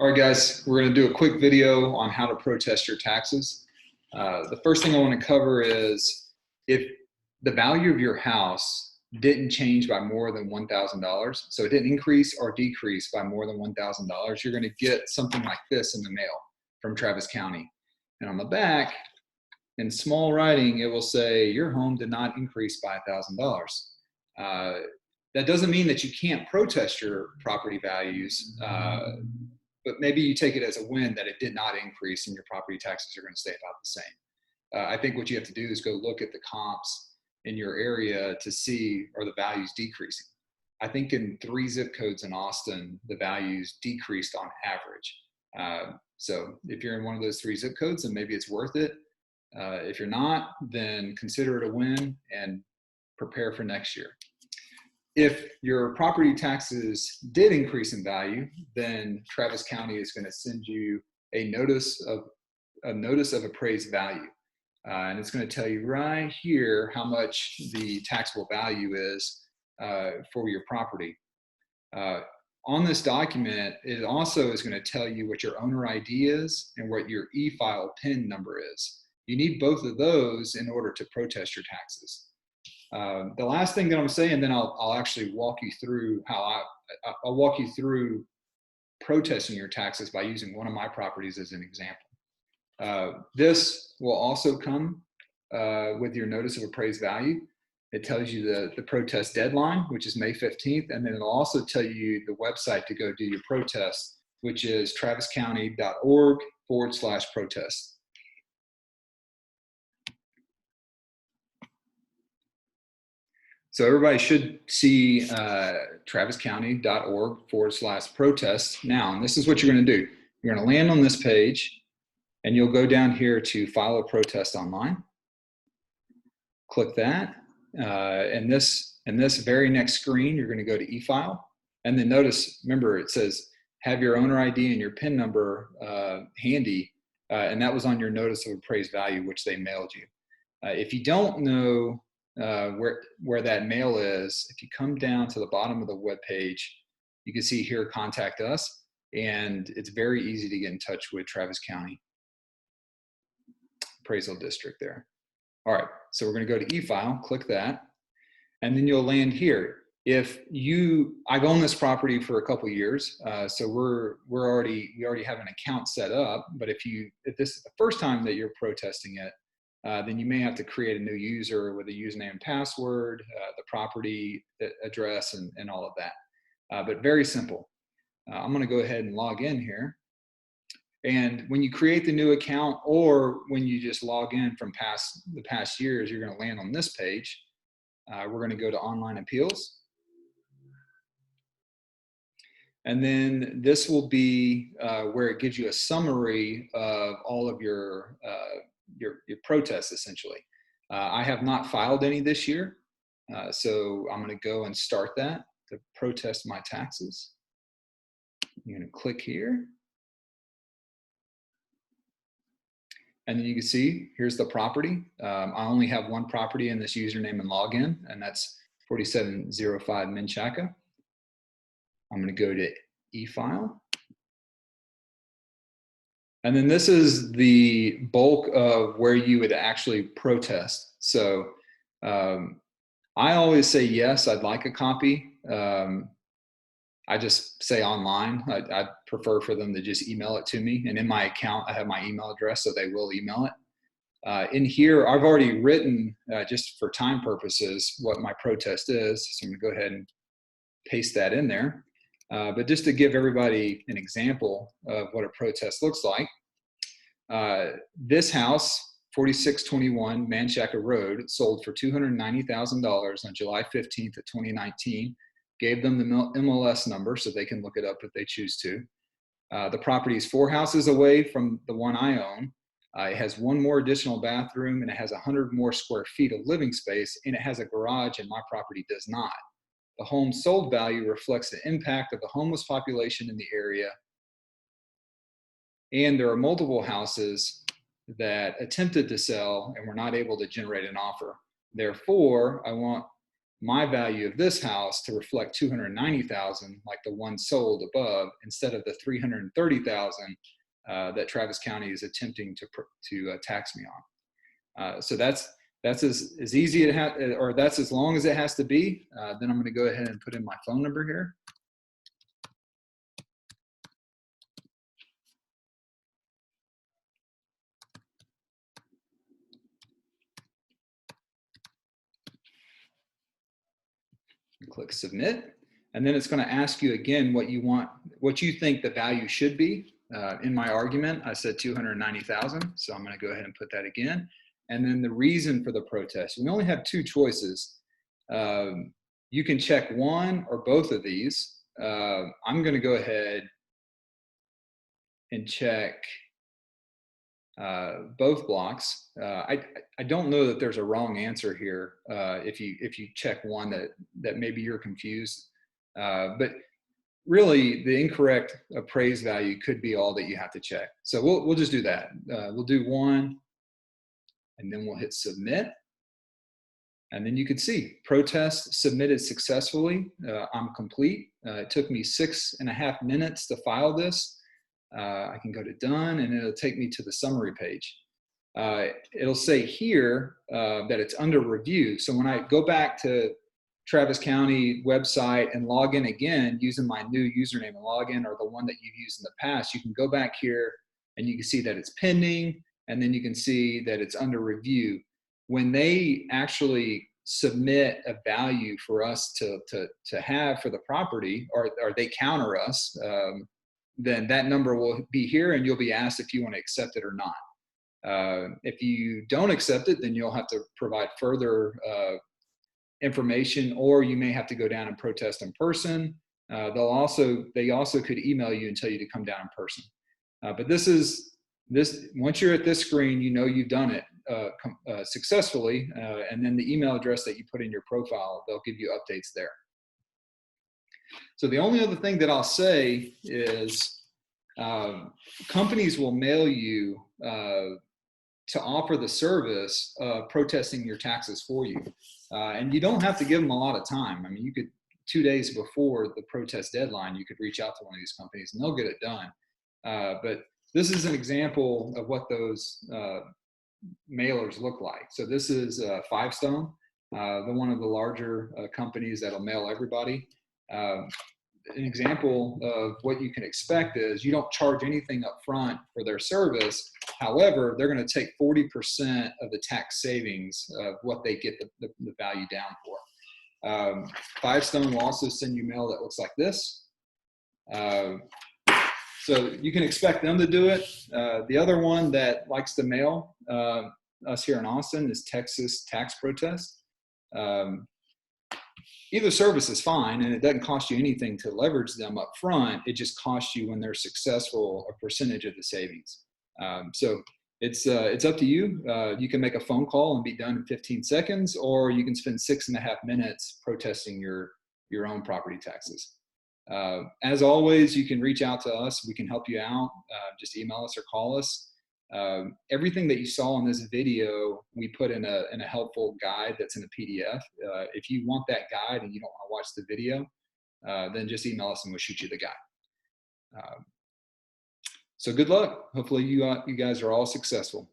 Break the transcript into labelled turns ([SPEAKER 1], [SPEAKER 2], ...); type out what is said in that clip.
[SPEAKER 1] All right, guys, we're going to do a quick video on how to protest your taxes. The first thing I want to cover is if the value of your house didn't change by more than $1,000, so it didn't increase or decrease by more than $1,000, you're going to get something like this in the mail from Travis County. And on the back, in small writing, it will say your home did not increase by $1,000. That doesn't mean that you can't protest your property values, but maybe you take it as a win that it did not increase and your property taxes are going to stay about the same. I think what you have to do is go look at the comps in your area to see, are the values decreasing? I think in 3 zip codes in Austin, the values decreased on average. So if you're in one of those 3 zip codes, then maybe it's worth it. If you're not, then consider it a win and prepare for next year. If your property taxes did increase in value, then Travis County is going to send you a notice of appraised value. And it's going to tell you right here how much the taxable value is for your property. On this document, it also is going to tell you what your owner ID is and what your e-file PIN number is. You need both of those in order to protest your taxes. The last thing that I'm saying, then I'll actually walk you through how I'll walk you through protesting your taxes by using one of my properties as an example. This will also come with your notice of appraised value. It tells you the protest deadline, which is May 15th, and then it'll also tell you the website to go do your protest, which is traviscounty.org/protest. So everybody should see traviscounty.org/protest now. And this is what you're going to do. You're going to land on this page, and you'll go down here to file a protest online. Click that. And this very next screen, you're going to go to e-file. And then notice, remember, it says have your owner ID and your PIN number handy. And that was on your notice of appraised value, which they mailed you. If you don't know where that mail is, if you come down to the bottom of the web page, you can see here, contact us, and it's very easy to get in touch with Travis County Appraisal District there. All right, so we're going to go to e-file, click that, and then you'll land here. I've owned this property for a couple years, so we already have an account set up. But if this is the first time that you're protesting it, then you may have to create a new user with a username and password, the property address, and all of that. But very simple. I'm going to go ahead and log in here. And when you create the new account, or when you just log in from the past years, you're going to land on this page. We're going to go to online appeals. And then this will be where it gives you a summary of all of your protests, essentially. I have not filed any this year, so I'm going to go and start that to protest my taxes. You're going to click here. And then you can see, here's the property. I only have one property in this username and login, and that's 4705 Menchaca. I'm going to go to e-file. And then this is the bulk of where you would actually protest. So I always say, yes, I'd like a copy. I just say online. I prefer for them to just email it to me. And in my account, I have my email address, so they will email it. In here, I've already written, just for time purposes, what my protest is. So I'm going to go ahead and paste that in there. But just to give everybody an example of what a protest looks like, this house, 4621 Menchaca Road, sold for $290,000 on July 15th of 2019. Gave them the MLS number so they can look it up if they choose to. The property is 4 houses away from the one I own. It has 1 more additional bathroom, and it has 100 more square feet of living space, and it has a garage, and my property does not. The home sold value reflects the impact of the homeless population in the area. And there are multiple houses that attempted to sell and were not able to generate an offer. Therefore, I want my value of this house to reflect 290,000, like the one sold above, instead of the 330,000 that Travis County is attempting to tax me on. So that's as easy or that's as long as it has to be. Then I'm going to go ahead and put in my phone number here. Click submit, and then it's going to ask you again what you think the value should be. In my argument, I said 290,000, so I'm going to go ahead and put that again. And then the reason for the protest. We only have two choices. You can check one or both of these. I'm going to go ahead and check both blocks. I don't know that there's a wrong answer here if you check one that maybe you're confused, but really the incorrect appraised value could be all that you have to check. So we'll just do that. We'll do one, and then we'll hit submit, and then you can see protest submitted successfully. I'm complete. It took me 6.5 minutes to file this. I can go to done, and it'll take me to the summary page. It'll say here that it's under review. So when I go back to Travis County website and log in again using my new username and login, or the one that you've used in the past, you can go back here and you can see that it's pending, and then you can see that it's under review. When they actually submit a value for us to have for the property, or they counter us, then that number will be here, and you'll be asked if you want to accept it or not. If you don't accept it, then you'll have to provide further information, or you may have to go down and protest in person. They also could email you and tell you to come down in person. But once you're at this screen, you know you've done it successfully, and then the email address that you put in your profile, they'll give you updates there. So the only other thing that I'll say is companies will mail you to offer the service of protesting your taxes for you. And you don't have to give them a lot of time. I mean, you could, 2 days before the protest deadline, you could reach out to one of these companies and they'll get it done. But this is an example of what those mailers look like. So this is Five Stone, one of the larger companies that'll mail everybody. An example of what you can expect is you don't charge anything up front for their service. However, they're going to take 40% of the tax savings of what they get the value down for. Five Stone will also send you mail that looks like this. So you can expect them to do it. The other one that likes to mail us here in Austin is Texas Tax Protest. Either service is fine, and it doesn't cost you anything to leverage them up front. It just costs you, when they're successful, a percentage of the savings. So it's up to you. You can make a phone call and be done in 15 seconds, or you can spend 6.5 minutes protesting your own property taxes. As always, you can reach out to us. We can help you out. Just email us or call us. Everything that you saw in this video, we put in a helpful guide that's in a PDF. If you want that guide and you don't want to watch the video, then just email us and we'll shoot you the guide. So good luck. Hopefully you guys are all successful.